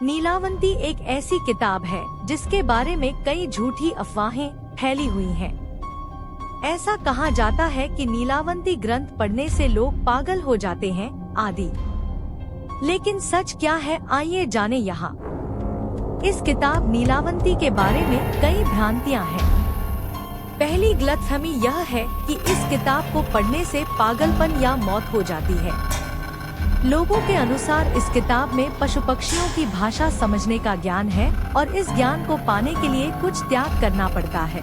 नीलावंती एक ऐसी किताब है जिसके बारे में कई झूठी अफवाहें फैली हुई हैं। ऐसा कहा जाता है कि नीलावंती ग्रंथ पढ़ने से लोग पागल हो जाते हैं आदि। लेकिन सच क्या है, आइए जाने यहाँ। इस किताब नीलावंती के बारे में कई भ्रांतियाँ हैं। पहली गलतफहमी यह है कि इस किताब को पढ़ने से पागलपन या मौत हो जाती है। लोगों के अनुसार इस किताब में पशु पक्षियों की भाषा समझने का ज्ञान है और इस ज्ञान को पाने के लिए कुछ त्याग करना पड़ता है।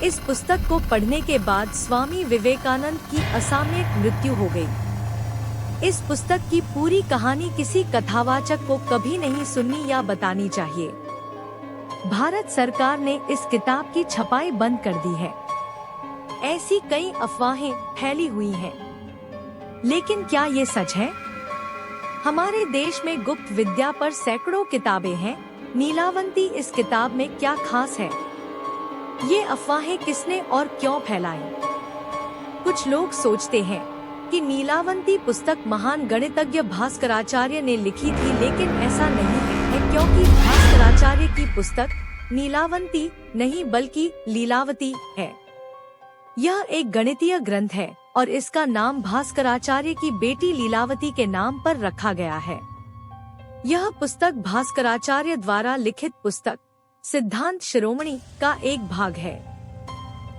इस पुस्तक को पढ़ने के बाद स्वामी विवेकानंद की असामयिक मृत्यु हो गई। इस पुस्तक की पूरी कहानी किसी कथावाचक को कभी नहीं सुननी या बतानी चाहिए। भारत सरकार ने इस किताब की छपाई बंद कर दी है। ऐसी कई अफवाहें फैली हुई हैं। लेकिन क्या ये सच है? हमारे देश में गुप्त विद्या पर सैकड़ों किताबें हैं। नीलावंती इस किताब में क्या खास है? ये अफवाहें किसने और क्यों फैलाई? कुछ लोग सोचते हैं कि नीलावंती पुस्तक महान गणितज्ञ भास्कराचार्य ने लिखी थी, लेकिन ऐसा नहीं है, क्योंकि भास्कराचार्य की पुस्तक नीलावंती नहीं बल्कि लीलावती है। यह एक गणितीय ग्रंथ है और इसका नाम भास्कराचार्य की बेटी लीलावती के नाम पर रखा गया है। यह पुस्तक भास्कराचार्य द्वारा लिखित पुस्तक सिद्धांत शिरोमणि का एक भाग है।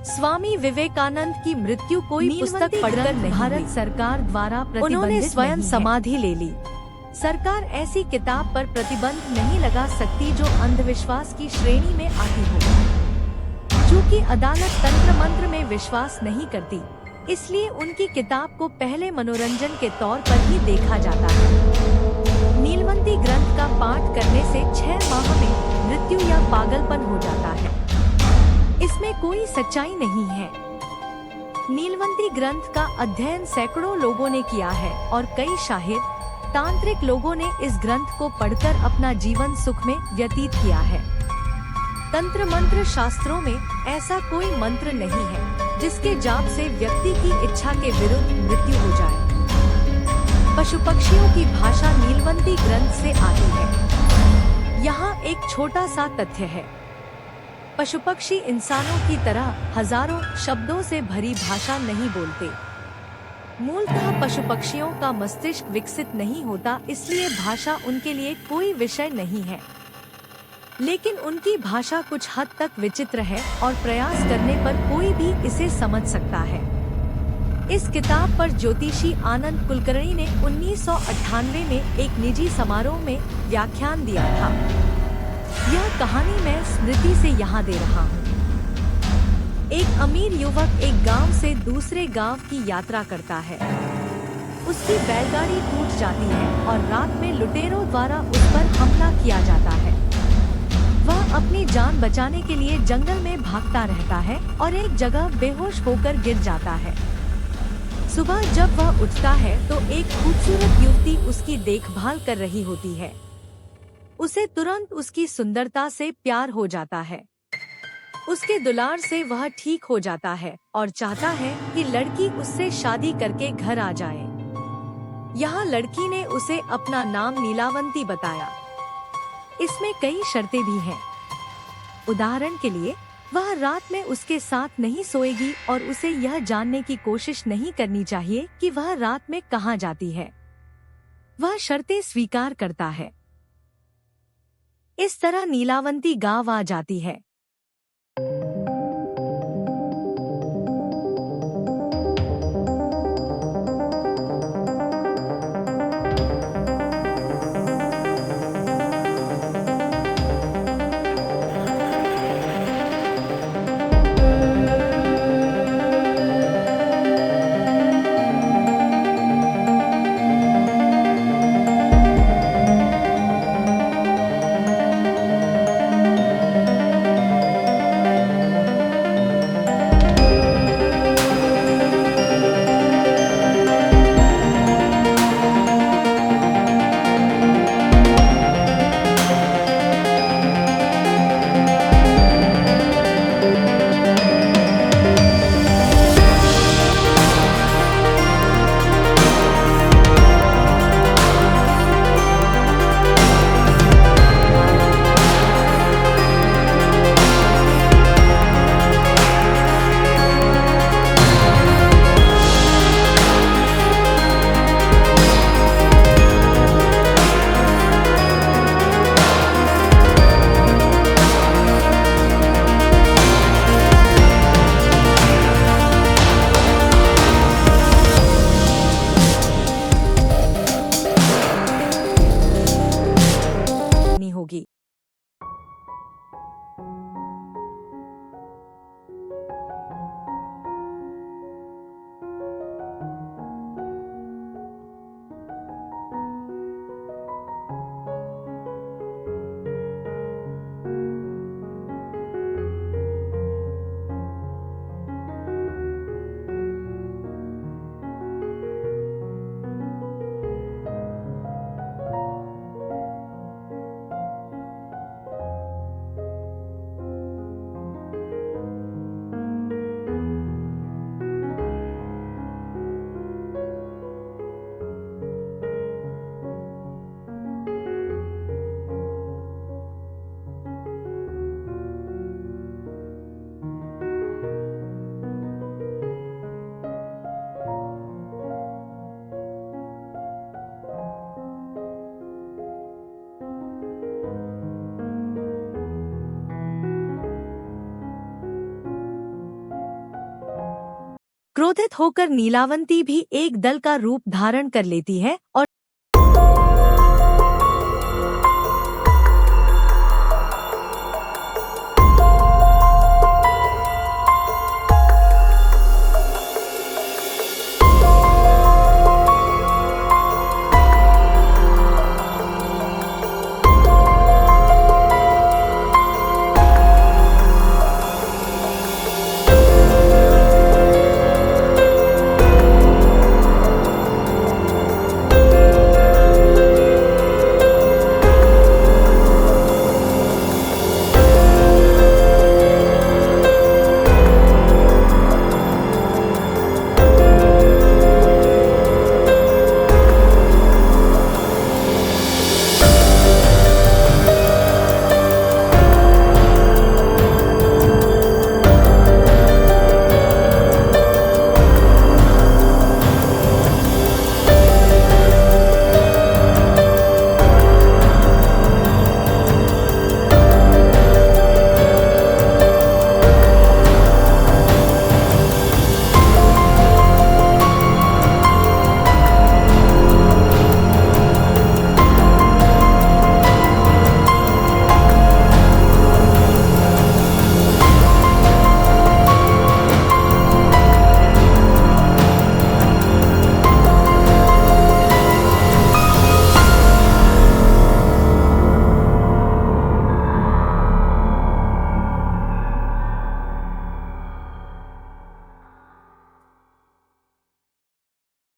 स्वामी विवेकानंद की मृत्यु कोई पुस्तक पढ़कर नहीं, भारत सरकार द्वारा उन्होंने स्वयं समाधि ले ली। सरकार ऐसी किताब पर प्रतिबंध नहीं लगा सकती जो अंधविश्वास की श्रेणी में आती हो। चूँकि अदालत तंत्र मंत्र में विश्वास नहीं करती, इसलिए उनकी किताब को पहले मनोरंजन के तौर पर ही देखा जाता है। नीलवंती ग्रंथ का पाठ करने से 6 माह में मृत्यु या पागलपन हो जाता है। इसमें कोई सच्चाई नहीं है। नीलवंती ग्रंथ का अध्ययन सैकड़ों लोगों ने किया है और कई शाहिर तांत्रिक लोगों ने इस ग्रंथ को पढ़कर अपना जीवन सुख में व्यतीत किया है। तंत्र मंत्र शास्त्रों में ऐसा कोई मंत्र नहीं है जिसके जाप से व्यक्ति की इच्छा के विरुद्ध मृत्यु हो जाए। पशु पक्षियों की भाषा नीलवंती ग्रंथ से आती है। यहाँ एक छोटा सा तथ्य है। पशु पक्षी इंसानों की तरह हजारों शब्दों से भरी भाषा नहीं बोलते। मूलतः पशु पक्षियों का मस्तिष्क विकसित नहीं होता, इसलिए भाषा उनके लिए कोई विषय नहीं है। लेकिन उनकी भाषा कुछ हद तक विचित्र है और प्रयास करने पर कोई भी इसे समझ सकता है। इस किताब पर ज्योतिषी आनंद कुलकर्णी ने 1998 में एक निजी समारोह में व्याख्यान दिया था। यह कहानी मैं स्मृति से यहाँ दे रहा हूँ। एक अमीर युवक एक गांव से दूसरे गांव की यात्रा करता है। उसकी बैलगाड़ी टूट जाती है और रात में लुटेरों द्वारा उस पर हमला किया जाता है। वह अपनी जान बचाने के लिए जंगल में भागता रहता है और एक जगह बेहोश होकर गिर जाता है। सुबह जब वह उठता है तो एक खूबसूरत युवती उसकी देखभाल कर रही होती है। उसे तुरंत उसकी सुंदरता से प्यार हो जाता है। उसके दुलार से वह ठीक हो जाता है और चाहता है कि लड़की उससे शादी करके घर आ जाए। यहाँ लड़की ने उसे अपना नाम नीलावंती बताया। इसमें कई शर्तें भी हैं। उदाहरण के लिए, वह रात में उसके साथ नहीं सोएगी और उसे यह जानने की कोशिश नहीं करनी चाहिए कि वह रात में कहाँ जाती है। वह शर्तें स्वीकार करता है। इस तरह नीलावंती गाँव आ जाती है। क्रोधित होकर नीलावंती भी एक दल का रूप धारण कर लेती है और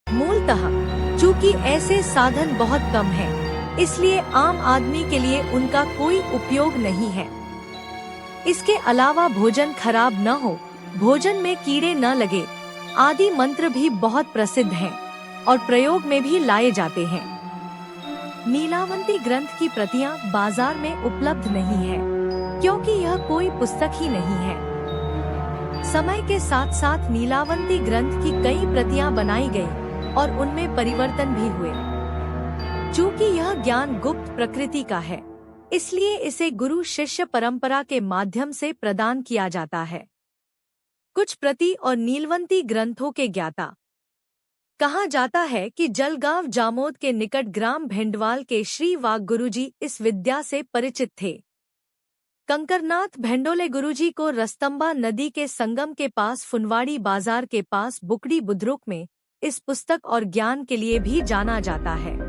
मूलतः चूंकि ऐसे साधन बहुत कम हैं, इसलिए आम आदमी के लिए उनका कोई उपयोग नहीं है। इसके अलावा भोजन खराब न हो, भोजन में कीड़े न लगे आदि मंत्र भी बहुत प्रसिद्ध हैं और प्रयोग में भी लाए जाते हैं। नीलावंती ग्रंथ की प्रतियां बाजार में उपलब्ध नहीं है, क्योंकि यह कोई पुस्तक ही नहीं है। समय के साथ साथ नीलावंती ग्रंथ की कई प्रतियां बनाई गई और उनमें परिवर्तन भी हुए। चूंकि यह ज्ञान गुप्त प्रकृति का है, इसलिए इसे गुरु शिष्य परंपरा के माध्यम से प्रदान किया जाता है। कुछ प्रति और नीलवंती ग्रंथों के ज्ञाता। कहा जाता है कि जलगांव जामोद के निकट ग्राम भेंडवाल के श्री वाग गुरुजी इस विद्या से परिचित थे। कंकरनाथ भेंडोले गुरुजी को रस्तंबा नदी के संगम के पास फुनवाड़ी बाजार के पास बुकड़ी बुद्रुक में इस पुस्तक और ज्ञान के लिए भी जाना जाता है।